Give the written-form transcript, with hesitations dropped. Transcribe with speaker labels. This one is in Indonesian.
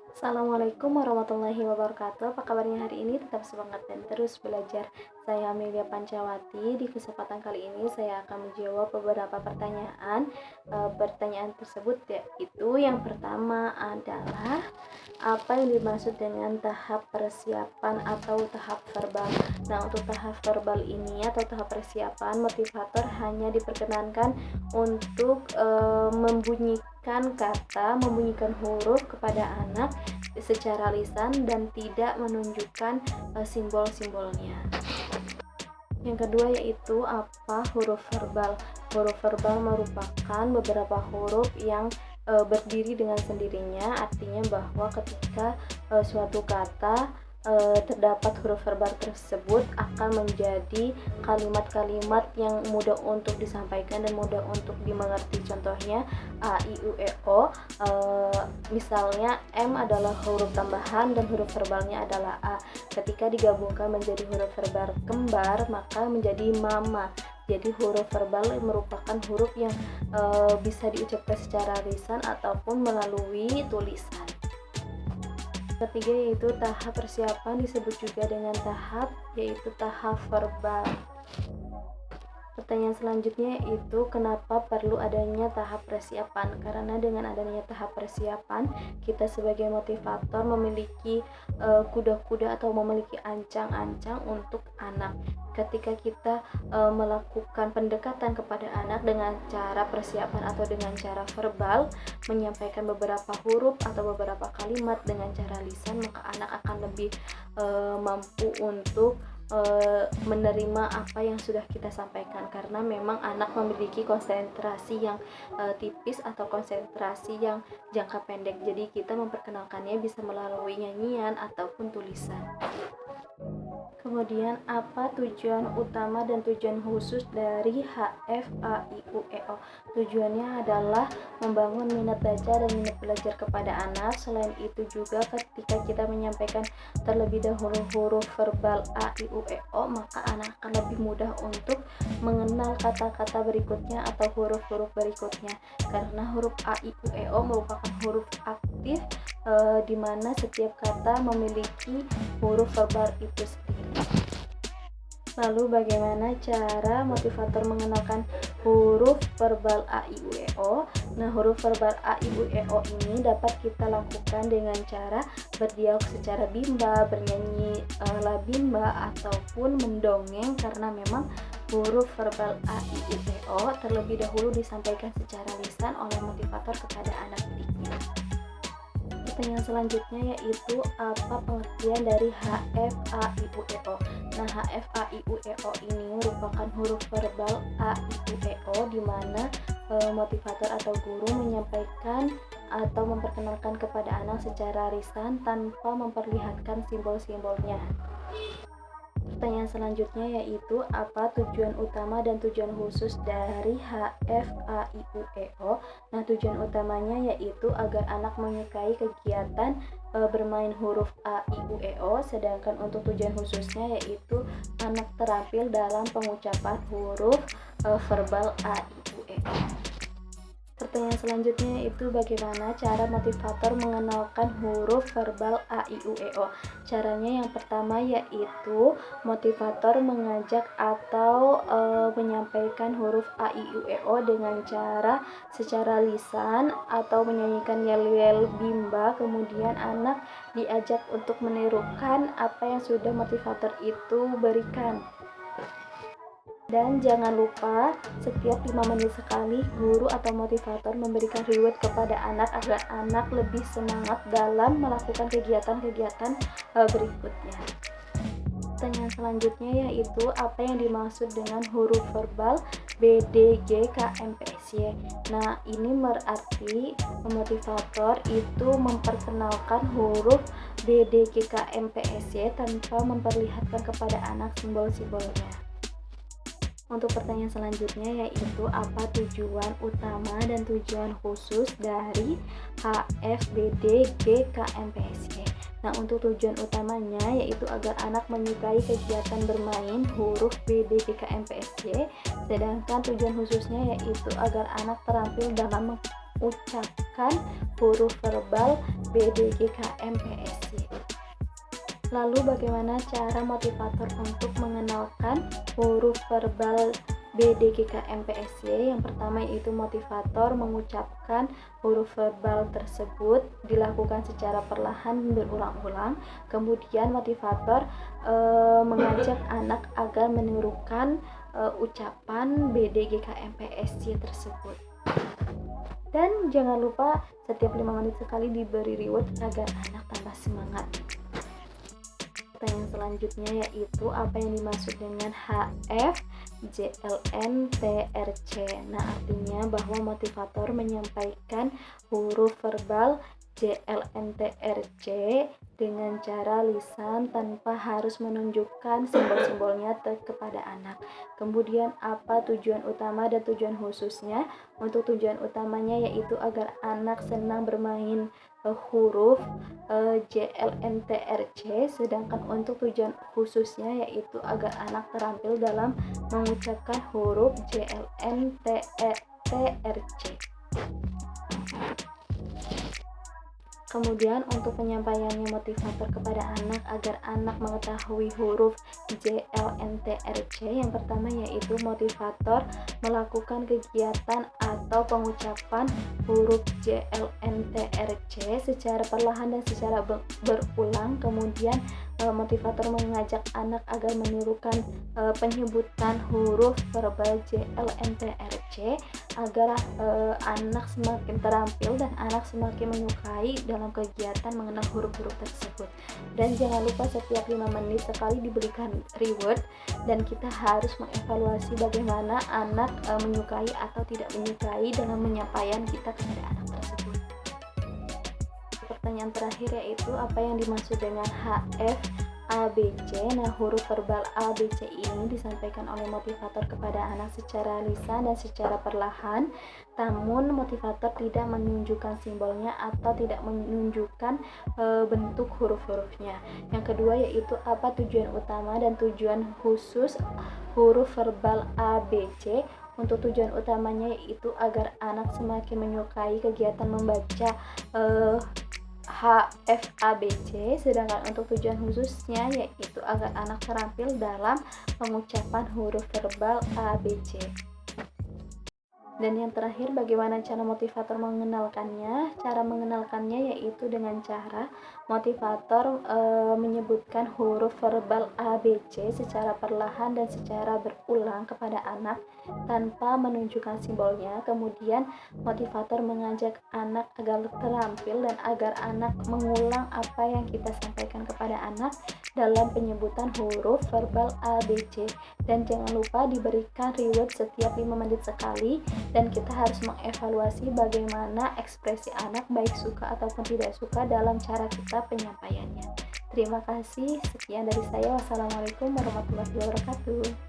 Speaker 1: Assalamualaikum warahmatullahi wabarakatuh. Apa kabarnya hari ini? Tetap semangat dan terus belajar. Saya Amelia Pancawati. Di kesempatan kali ini saya akan menjawab beberapa pertanyaan. Pertanyaan tersebut yaitu yang pertama adalah apa yang dimaksud dengan tahap persiapan atau tahap verbal. Nah, untuk tahap verbal ini atau tahap persiapan, motivator hanya diperkenankan untuk membunyikan huruf kepada anak secara lisan dan tidak menunjukkan simbol-simbolnya. Yang kedua yaitu apa huruf verbal. Huruf verbal merupakan beberapa huruf yang berdiri dengan sendirinya, artinya bahwa ketika suatu kata terdapat huruf verbal tersebut akan menjadi kalimat-kalimat yang mudah untuk disampaikan dan mudah untuk dimengerti. Contohnya a, i, u, e, o. Misalnya M adalah huruf tambahan dan huruf verbalnya adalah A. Ketika digabungkan menjadi huruf verbal kembar maka menjadi mama. Jadi huruf verbal merupakan huruf yang bisa diucapkan secara lisan ataupun melalui tulisan. Ketiga yaitu tahap persiapan, disebut juga dengan yaitu tahap verbal. Pertanyaan selanjutnya yaitu kenapa perlu adanya tahap persiapan? Karena dengan adanya tahap persiapan, kita sebagai motivator memiliki kuda-kuda atau memiliki ancang-ancang untuk anak. Ketika kita melakukan pendekatan kepada anak dengan cara persiapan atau dengan cara verbal, menyampaikan beberapa huruf atau beberapa kalimat dengan cara lisan, maka anak akan lebih mampu untuk menerima apa yang sudah kita sampaikan, karena memang anak memiliki konsentrasi yang tipis atau konsentrasi yang jangka pendek. Jadi kita memperkenalkannya bisa melalui nyanyian ataupun tulisan. Kemudian apa tujuan utama dan tujuan khusus dari HFAIUEO? Tujuannya adalah membangun minat baca dan minat belajar kepada anak. Selain itu juga ketika kita menyampaikan terlebih dahulu huruf verbal A, I, U, E, O, maka anak akan lebih mudah untuk mengenal kata-kata berikutnya atau huruf-huruf berikutnya. Karena huruf A, I, U, E, O merupakan huruf aktif di mana setiap kata memiliki huruf verbal itu sendiri. Lalu bagaimana cara motivator mengenalkan huruf verbal A, I, U, E, O? Nah, huruf verbal A, I, U, E, O ini dapat kita lakukan dengan cara berdialog secara bimba, bernyanyi la bimba, ataupun mendongeng, karena memang huruf verbal A, I, U, E, O terlebih dahulu disampaikan secara lisan oleh motivator kepada anak didiknya. Pertanyaan selanjutnya yaitu apa pengertian dari HFAIUEO? Nah, HFAIUEO ini merupakan huruf verbal A, I, U, E, O di mana motivator atau guru menyampaikan atau memperkenalkan kepada anak secara lisan tanpa memperlihatkan simbol-simbolnya. Pertanyaan selanjutnya yaitu apa tujuan utama dan tujuan khusus dari HFAIUEO? Nah, tujuan utamanya yaitu agar anak menyukai kegiatan bermain huruf A, I, U, E, O, sedangkan untuk tujuan khususnya yaitu anak terampil dalam pengucapan huruf verbal A, I, U, E, O. Pertanyaan selanjutnya yaitu bagaimana cara motivator mengenalkan huruf verbal A, I, U, E, O. Caranya yang pertama yaitu motivator mengajak atau menyampaikan huruf A, I, U, E, O dengan cara secara lisan atau menyanyikan yel-yel bimba. Kemudian anak diajak untuk menirukan apa yang sudah motivator itu berikan. Dan jangan lupa setiap 5 menit sekali guru atau motivator memberikan reward kepada anak agar anak lebih semangat dalam melakukan kegiatan-kegiatan berikutnya. Pertanyaan selanjutnya yaitu apa yang dimaksud dengan huruf verbal BDGKMPSY? Nah, ini berarti motivator itu memperkenalkan huruf BDGKMPSY tanpa memperlihatkan kepada anak simbol-simbolnya. Untuk pertanyaan selanjutnya yaitu apa tujuan utama dan tujuan khusus dari HFBDGKMPSY? Nah, untuk tujuan utamanya yaitu agar anak menyukai kegiatan bermain huruf BDGKMPSY, sedangkan tujuan khususnya yaitu agar anak terampil dalam mengucapkan huruf verbal BDGKMPSY. Lalu bagaimana cara motivator untuk mengenalkan huruf verbal BDGKMPSY? Yang pertama yaitu motivator mengucapkan huruf verbal tersebut dilakukan secara perlahan berulang-ulang. Kemudian motivator mengajak anak agar menirukan ucapan BDGKMPSY tersebut. Dan jangan lupa setiap 5 menit sekali diberi reward agar anak tambah semangat. Pertanyaan selanjutnya yaitu apa yang dimaksud dengan HF JLN TRC. Nah, artinya bahwa motivator menyampaikan huruf verbal JLNTRC dengan cara lisan tanpa harus menunjukkan simbol-simbolnya kepada anak. Kemudian apa tujuan utama dan tujuan khususnya? Untuk tujuan utamanya yaitu agar anak senang bermain huruf JLNTRC, sedangkan untuk tujuan khususnya yaitu agar anak terampil dalam mengucapkan huruf JLNTRC. Kemudian untuk penyampaiannya motivator kepada anak agar anak mengetahui huruf JLNTRC, yang pertama yaitu motivator melakukan kegiatan atau pengucapan huruf JLNTRC secara perlahan dan secara berulang. Kemudian motivator mengajak anak agar menirukan penyebutan huruf verbal JLNTRC agar anak semakin terampil dan anak semakin menyukai dalam kegiatan mengenal huruf-huruf tersebut. Dan jangan lupa setiap 5 menit sekali diberikan reward, dan kita harus mengevaluasi bagaimana anak menyukai atau tidak menyukai dalam penyampaian kita kepada anak tersebut. Pertanyaan terakhir yaitu apa yang dimaksud dengan HF ABC. Nah, huruf verbal ABC ini disampaikan oleh motivator kepada anak secara lisan dan secara perlahan, namun motivator tidak menunjukkan simbolnya atau tidak menunjukkan bentuk huruf-hurufnya. Yang kedua yaitu apa tujuan utama dan tujuan khusus huruf verbal ABC. Untuk tujuan utamanya yaitu agar anak semakin menyukai kegiatan membaca HFABC, sedangkan untuk tujuan khususnya yaitu agar anak terampil dalam pengucapan huruf verbal ABC. Dan yang terakhir, bagaimana cara motivator mengenalkannya? Cara mengenalkannya yaitu dengan cara motivator menyebutkan huruf verbal ABC secara perlahan dan secara berulang kepada anak tanpa menunjukkan simbolnya. Kemudian motivator mengajak anak agar terampil dan agar anak mengulang apa yang kita sampaikan kepada anak dalam penyebutan huruf verbal ABC. Dan jangan lupa diberikan reward setiap 5 menit sekali, dan kita harus mengevaluasi bagaimana ekspresi anak baik suka ataupun tidak suka dalam cara kita penyampaiannya. Terima kasih, sekian dari saya. Wassalamualaikum warahmatullahi wabarakatuh.